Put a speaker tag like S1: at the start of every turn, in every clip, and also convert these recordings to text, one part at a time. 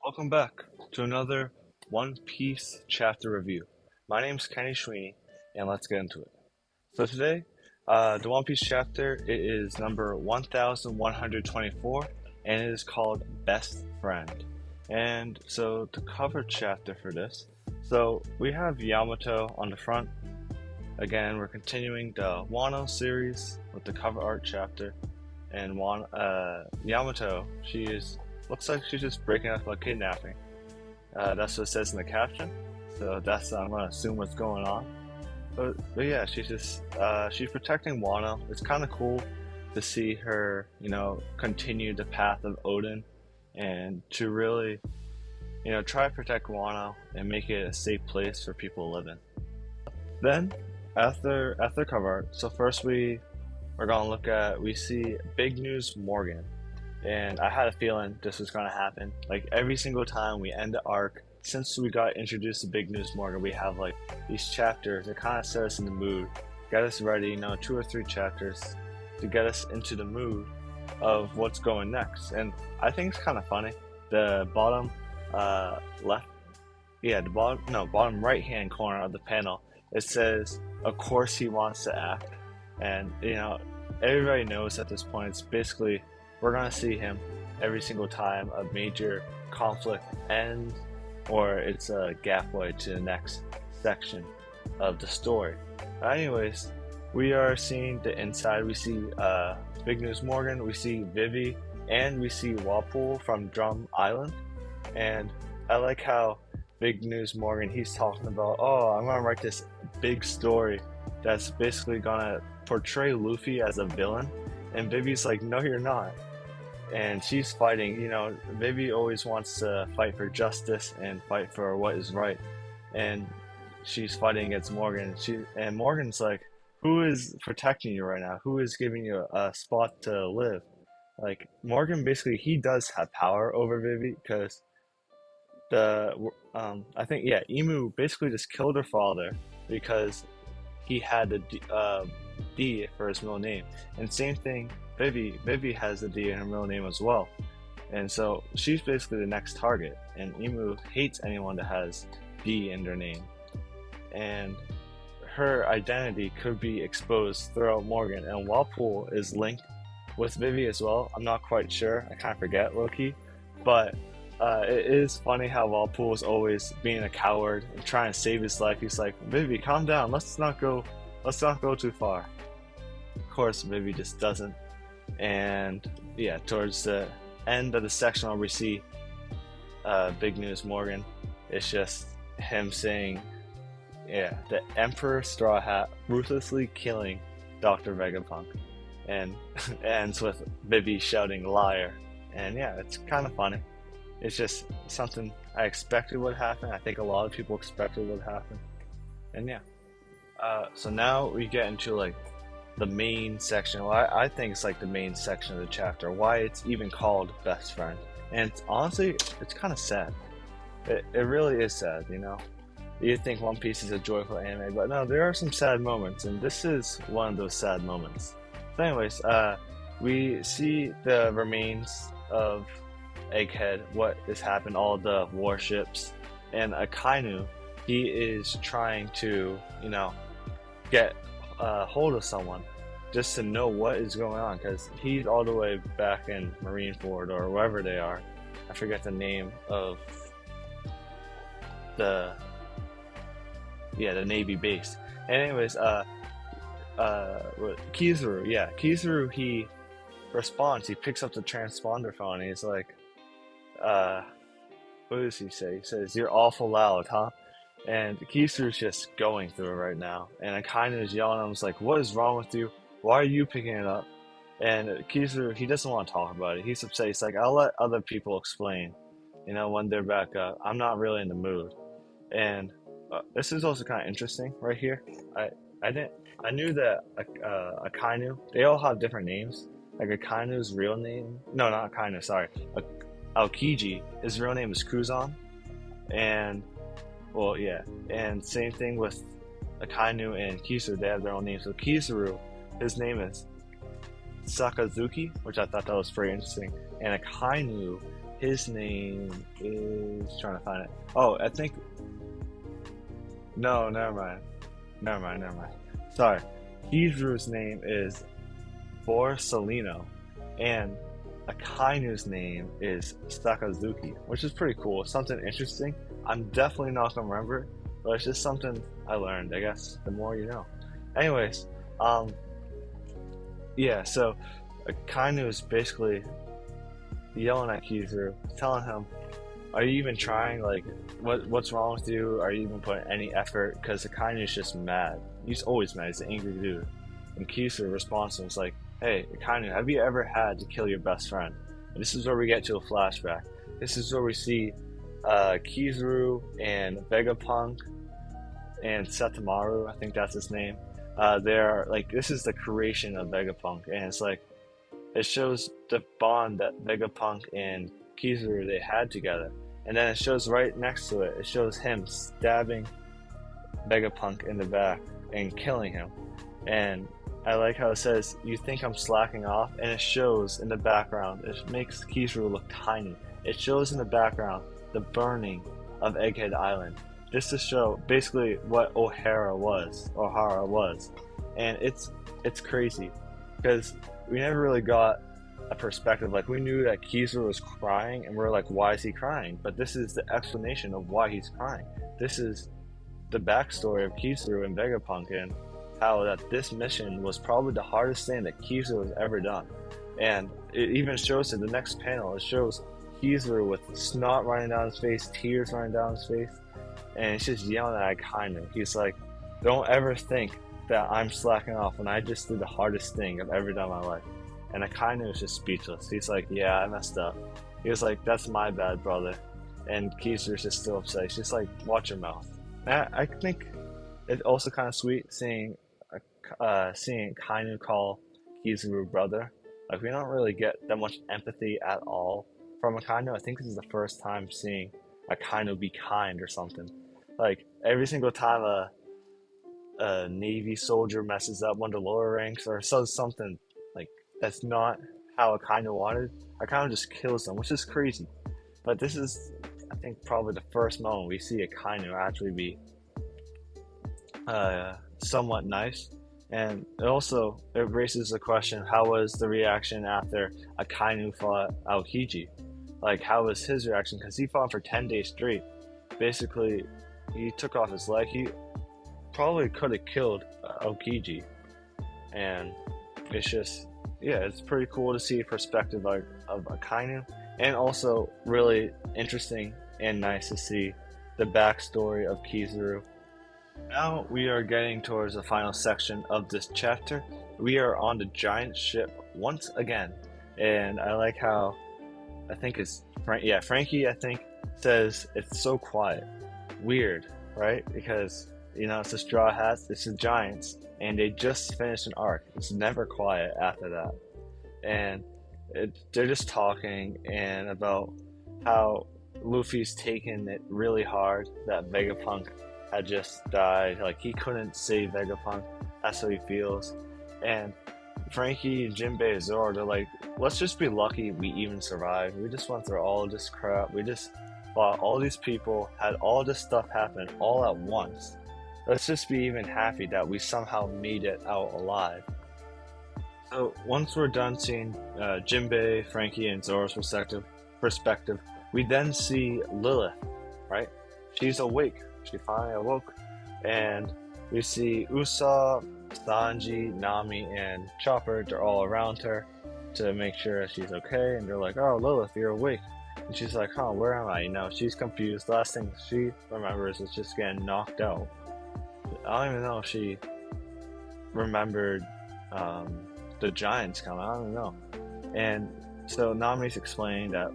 S1: Welcome back to another One Piece chapter review. My name's Kenny Sweeney, and let's get into it. So today, the One Piece chapter it is number 1124, and it is called Best Friend. And so the cover chapter for this, so we have Yamato on the front. Again, we're continuing the Wano series with the cover art chapter, and Yamato, looks like she's just breaking up a kidnapping. That's what it says in the caption. So that's I'm gonna assume what's going on. But yeah, she's protecting Wano. It's kind of cool to see her, continue the path of Odin, and to really, try to protect Wano and make it a safe place for people to live in. Then after cover art, so first we're gonna we see Big News Morgan. And I had a feeling this was going to happen. Like every single time we end the arc, since we got introduced to Big News Morgan, we have like these chapters that kind of set us in the mood, get us ready, 2 or 3 chapters to get us into the mood of what's going next. And I think it's kind of funny. The bottom bottom right hand corner of the panel, it says, "Of course he wants to act." And everybody knows at this point it's basically we're going to see him every single time a major conflict ends or it's a gapway to the next section of the story. Anyways, we are seeing the inside. We see Big News Morgan, we see Vivi, and we see Walpole from Drum Island. And I like how Big News Morgan, he's talking about, I'm going to write this big story that's basically going to portray Luffy as a villain. And Vivi's like, no, you're not. And she's fighting, Vivi always wants to fight for justice and fight for what is right. And she's fighting against Morgan. And Morgan's like, who is protecting you right now? Who is giving you a spot to live? Like, Morgan basically, he does have power over Vivi because Imu basically just killed her father because he had the D for his middle name. And same thing, Vivi has the D in her middle name as well. And so she's basically the next target. And Imu hates anyone that has D in their name. And her identity could be exposed throughout Morgan. And Walpole is linked with Vivi as well. I'm not quite sure. I kind of forget low-key. But it is funny how Walpole is always being a coward and trying to save his life. He's like, Vivi, calm down. Let's not go too far. Of course, Vivi just doesn't. And yeah, towards the end of the section where we see Big News Morgan, it's just him saying, the Emperor Straw Hat ruthlessly killing Dr. Vegapunk. And it ends with Vivi shouting liar. And yeah, it's kind of funny. It's just something I expected would happen. I think a lot of people expected would happen. And yeah. So now we get into like the main section. Well, I think it's like the main section of the chapter. Why it's even called Best Friend. And honestly, it's kind of sad. It really is sad, You think One Piece is a joyful anime, but no, there are some sad moments, and this is one of those sad moments. So anyways, we see the remains of Egghead, what has happened, all the warships, and Akainu, he is trying to, get hold of someone just to know what is going on, because he's all the way back in Marineford or wherever they are. I forget the name of the Navy base. And anyways, Kizaru, he responds. He picks up the transponder phone and he's like, what does he say? He says, "You're awful loud, huh?" And Kizaru's just going through it right now. And Akainu is yelling at him, like, what is wrong with you? Why are you picking it up? And Kizaru, he doesn't want to talk about it. He's upset. He's like, I'll let other people explain, when they're back up. I'm not really in the mood. And this is also kind of interesting right here. I knew that Akainu, they all have different names. Like Akainu's real name, no, not Akainu, sorry. Aokiji, his real name is Kuzan. And and same thing with Akainu and Kizaru, they have their own names. So Kizaru, his name is Sakazuki, which I thought that was pretty interesting. And Akainu, His name is trying to find it. Oh, I think no, never mind. Never mind. Sorry. Kizaru's name is Borsalino, and Akainu's name is Sakazuki, which is pretty cool. Something interesting. I'm definitely not gonna remember it, but it's just something I learned. I guess the more you know. Anyways, um, yeah. So Akainu is basically yelling at Kizaru, telling him, "Are you even trying? Like, what's wrong with you? Are you even putting any effort?" Because Akainu is just mad. He's always mad. He's an angry dude. And Kizaru responds to him, "Like, hey, Akainu, have you ever had to kill your best friend?" And this is where we get to a flashback. This is where we see Kizaru and Vegapunk and Setamaru, I think that's his name. They're like, this is the creation of Vegapunk, and it's like it shows the bond that Vegapunk and Kizaru they had together. And then it shows right next to it, it shows him stabbing Vegapunk in the back and killing him. And I like how it says, "You think I'm slacking off?" And it shows in the background, it makes Kizaru look tiny. It shows in the background the burning of Egghead Island, just to show basically what Ohara was. And it's crazy, because we never really got a perspective. Like, we knew that Kizaru was crying, and we're like, why is he crying? But this is the explanation of why he's crying. This is the backstory of Kizaru and Vegapunk, and how that this mission was probably the hardest thing that Kizaru has ever done. And it even shows in the next panel, it shows Kizaru with snot running down his face, tears running down his face, and it's just yelling at Akainu. He's like, "Don't ever think that I'm slacking off when I just did the hardest thing I've ever done in my life." And Akainu is just speechless. He's like, "Yeah, I messed up." He was like, "That's my bad, brother." And Kizaru's just still upset. He's just like, "Watch your mouth." And I think it's also kind of sweet seeing Akainu call Kizaru brother. Like, we don't really get that much empathy at all from Akainu. I think this is the first time seeing Akainu be kind or something. Like, every single time a Navy soldier messes up one of the lower ranks or says something like that's not how Akainu wanted, Akainu just kills them, which is crazy. But this is, I think, probably the first moment we see Akainu actually be somewhat nice. And it raises the question, how was the reaction after Akainu fought Aokiji? Like, how was his reaction? Because he fought for 10 days straight. Basically, he took off his leg. He probably could have killed Aokiji. And it's just, yeah, it's pretty cool to see a perspective of Akainu. And also really interesting and nice to see the backstory of Kizaru. Now we are getting towards the final section of this chapter. We are on the giant ship once again. And I like how, I think it's Frankie, I think, says it's so quiet. Weird, right? Because, it's the Straw Hats, it's the Giants, and they just finished an arc. It's never quiet after that. And they're just talking and about how Luffy's taken it really hard that Vegapunk had just died. Like, he couldn't save Vegapunk. That's how he feels. And Frankie, Jinbei, and Zoro, they're like, let's just be lucky we even survived. We just went through all this crap. We just fought all these people, had all this stuff happen all at once. Let's just be even happy that we somehow made it out alive. So once we're done seeing Jinbei, Frankie, and Zoro's perspective, we then see Lilith, right? She's awake. She finally awoke, and we see Usopp, Sanji, Nami, and Chopper. They're all around her to make sure she's okay, and they're like, "Oh, Lilith, you're awake." And she's like, "Huh, where am I?" She's confused. Last thing she remembers is just getting knocked out. I don't even know if she remembered the Giants coming. I don't know. And so Nami's explaining that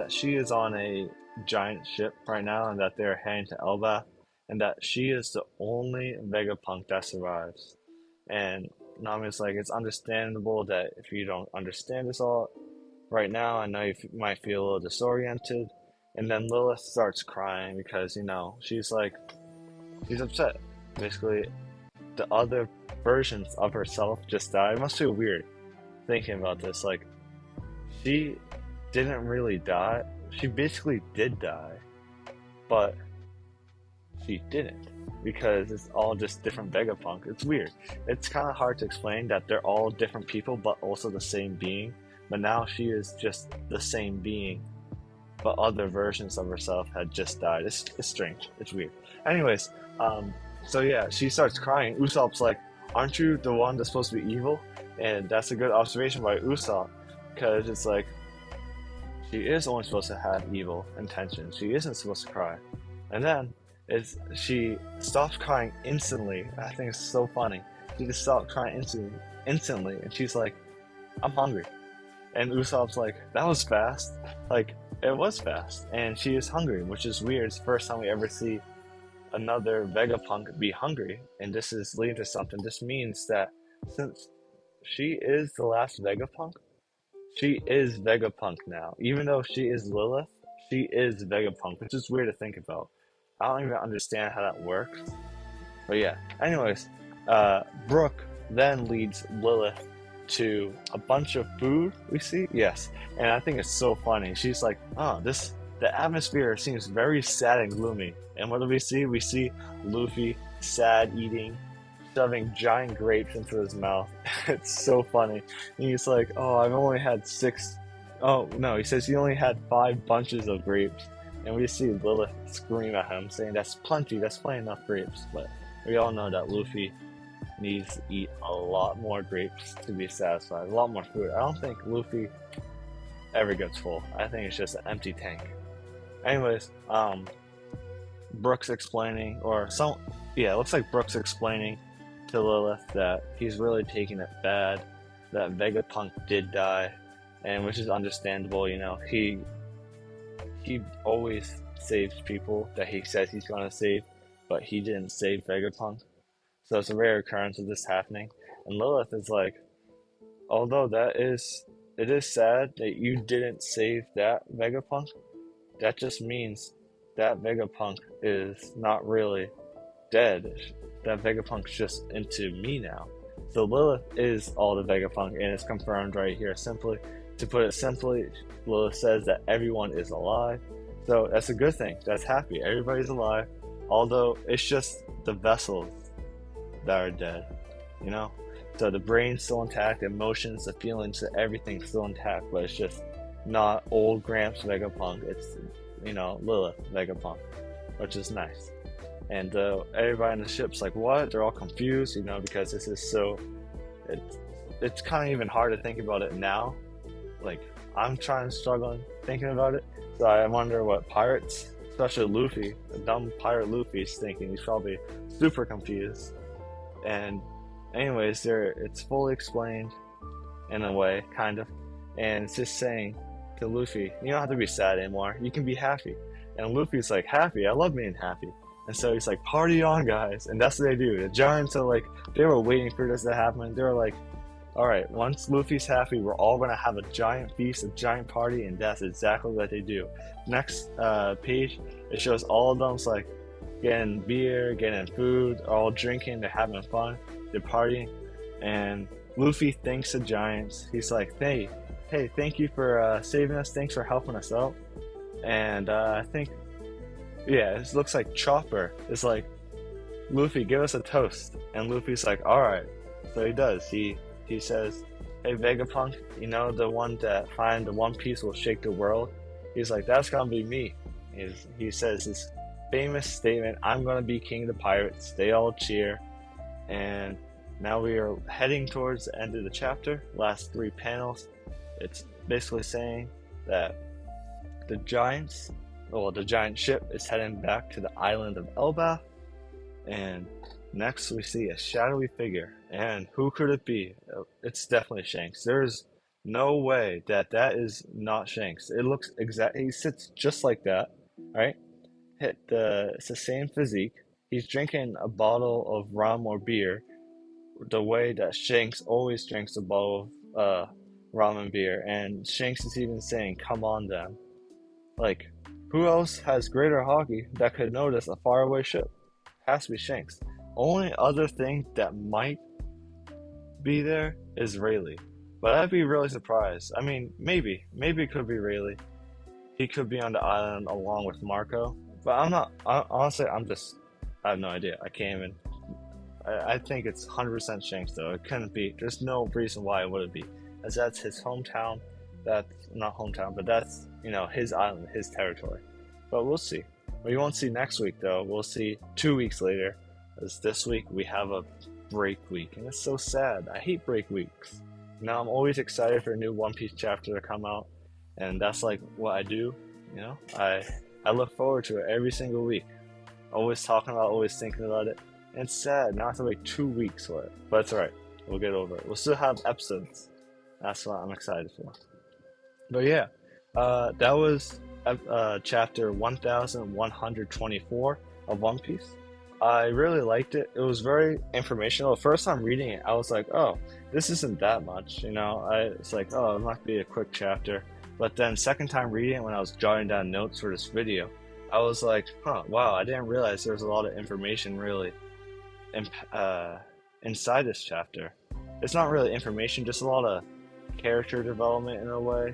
S1: she is on a giant ship right now, and that they're heading to Elbaf, and that she is the only Vegapunk that survives. And Nami's like, it's understandable that if you don't understand this all right now, I know you might feel a little disoriented. And then Lilith starts crying because, she's upset. Basically, the other versions of herself just died. It must feel weird thinking about this. Like, she didn't really die. She basically did die, but she didn't because it's all just different Vegapunk. It's weird. It's kind of hard to explain that they're all different people, but also the same being. But now she is just the same being, but other versions of herself had just died. It's strange. It's weird. Anyways, so yeah, she starts crying. Usopp's like, "Aren't you the one that's supposed to be evil?" And that's a good observation by Usopp, because it's like she is only supposed to have evil intentions. She isn't supposed to cry. And then she stops crying instantly. I think it's so funny. She just stopped crying instantly, and she's like, "I'm hungry." And Usopp's like, "That was fast." Like, it was fast. And she is hungry, which is weird. It's the first time we ever see another Vegapunk be hungry. And this is leading to something. This means that since she is the last Vegapunk, she is Vegapunk now. Even though she is Lilith, she is Vegapunk, which is weird to think about. I don't even understand how that works. But yeah. Anyways, Brook then leads Lilith to a bunch of food we see. Yes. And I think it's so funny. She's like, "Oh, the atmosphere seems very sad and gloomy." And what do we see? We see Luffy sad eating, shoving giant grapes into his mouth. It's so funny. And he's like, "Oh, I've only had 6." Oh, no, he says he only had 5 bunches of grapes. And we see Lilith scream at him, saying, "That's plenty enough grapes." But we all know that Luffy needs to eat a lot more grapes to be satisfied, a lot more food. I don't think Luffy ever gets full. I think it's just an empty tank. Anyways, Brook's explaining, it looks like Brook's explaining to Lilith that he's really taking it bad, that Vegapunk did die, and which is understandable. He always saves people that he says he's gonna save, but he didn't save Vegapunk. So it's a rare occurrence of this happening. And Lilith is like, although it is sad that you didn't save that Vegapunk, that just means that Vegapunk is not really dead. That Vegapunk's just into me now. So Lilith is all the Vegapunk, and it's confirmed right here. To put it simply, Lilith says that everyone is alive. So that's a good thing. That's happy. Everybody's alive. Although it's just the vessels that are dead. So the brain's still intact, the emotions, the feelings, everything's still intact, but it's just not old Gramps Vegapunk. It's Lilith Vegapunk, which is nice. And everybody in the ship's like, "What?" They're all confused, because this is so. It's kind of even hard to think about it now. Like, I'm struggling thinking about it. So I wonder what pirates, especially Luffy, the dumb pirate Luffy, is thinking. He's probably super confused. And anyways, it's fully explained in a way, kind of. And it's just saying to Luffy, "You don't have to be sad anymore. You can be happy." And Luffy's like, "Happy? I love being happy." And so he's like, "Party on, guys." And that's what they do. The giants are like, they were waiting for this to happen. They were like, "All right, once Luffy's happy, we're all going to have a giant feast, a giant party." And that's exactly what they do. Next page, it shows all of them like getting beer, getting food, all drinking, they're having fun, they're partying. And Luffy thanks the giants. He's like, hey, thank you for saving us. Thanks for helping us out. And I think, it looks like Chopper is like, "Luffy, give us a toast." And Luffy's like, "All right." So he does. He says, "Hey, Vegapunk, the one that find the One Piece will shake the world." He's like, "That's gonna be me." He says his famous statement, "I'm gonna be king of the pirates." They all cheer. And now we are heading towards the end of the chapter. Last 3 panels. It's basically saying that the giant ship is heading back to the island of Elbaf. And next we see a shadowy figure. And who could it be? It's definitely Shanks. There's no way that is not Shanks. It looks he sits just like that, right? It's the same physique. He's drinking a bottle of rum or beer the way that Shanks always drinks a bottle of rum and beer. And Shanks is even saying, "Come on, then." Like, who else has greater hockey that could notice a faraway ship? Has to be Shanks. Only other thing that might be there is Rayleigh. But I'd be really surprised. I mean, maybe it could be Rayleigh. He could be on the island along with Marco. But I'm not. Honestly, I have no idea. I can't even. I think it's 100% Shanks though. It couldn't be. There's no reason why it wouldn't be, as that's his hometown. That's not hometown, but that's his island, his territory. But we'll see. We won't see next week though. We'll see 2 weeks later. As this week we have a break week, and it's so sad. I hate break weeks. I'm always excited for a new One Piece chapter to come out, and that's like what I do. I look forward to it every single week. Always talking about, always thinking about it. And it's sad. Now I have to wait 2 weeks for it, but it's alright. We'll get over it. We'll still have episodes. That's what I'm excited for. But yeah, that was chapter 1124 of One Piece. I really liked it. It was very informational. The first time reading it, I was like, oh, this isn't that much. It's like, oh, it might be a quick chapter. But then second time reading it, when I was jotting down notes for this video, I was like, wow, I didn't realize there was a lot of information really inside this chapter. It's not really information, just a lot of character development in a way.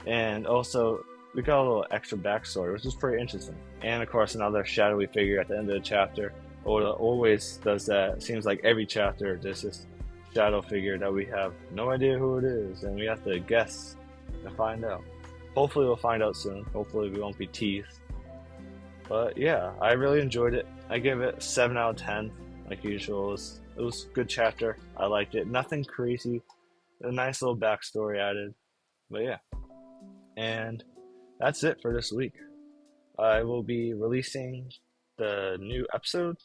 S1: And also, we got a little extra backstory, which is pretty interesting. And of course, another shadowy figure at the end of the chapter. Oda always does that. It seems like every chapter there's this shadow figure that we have no idea who it is, and we have to guess and find out. Hopefully we'll find out soon. Hopefully we won't be teased. But yeah, I really enjoyed it. I give it 7 out of 10, like usual. It was a good chapter. I liked it. Nothing crazy. A nice little backstory added. But yeah. And that's it for this week. I will be releasing the new episode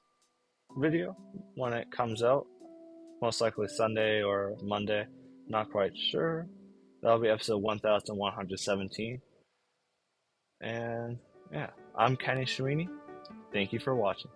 S1: video when it comes out. Most likely Sunday or Monday. Not quite sure. That'll be episode 1117. And yeah, I'm Kenny Shireen. Thank you for watching.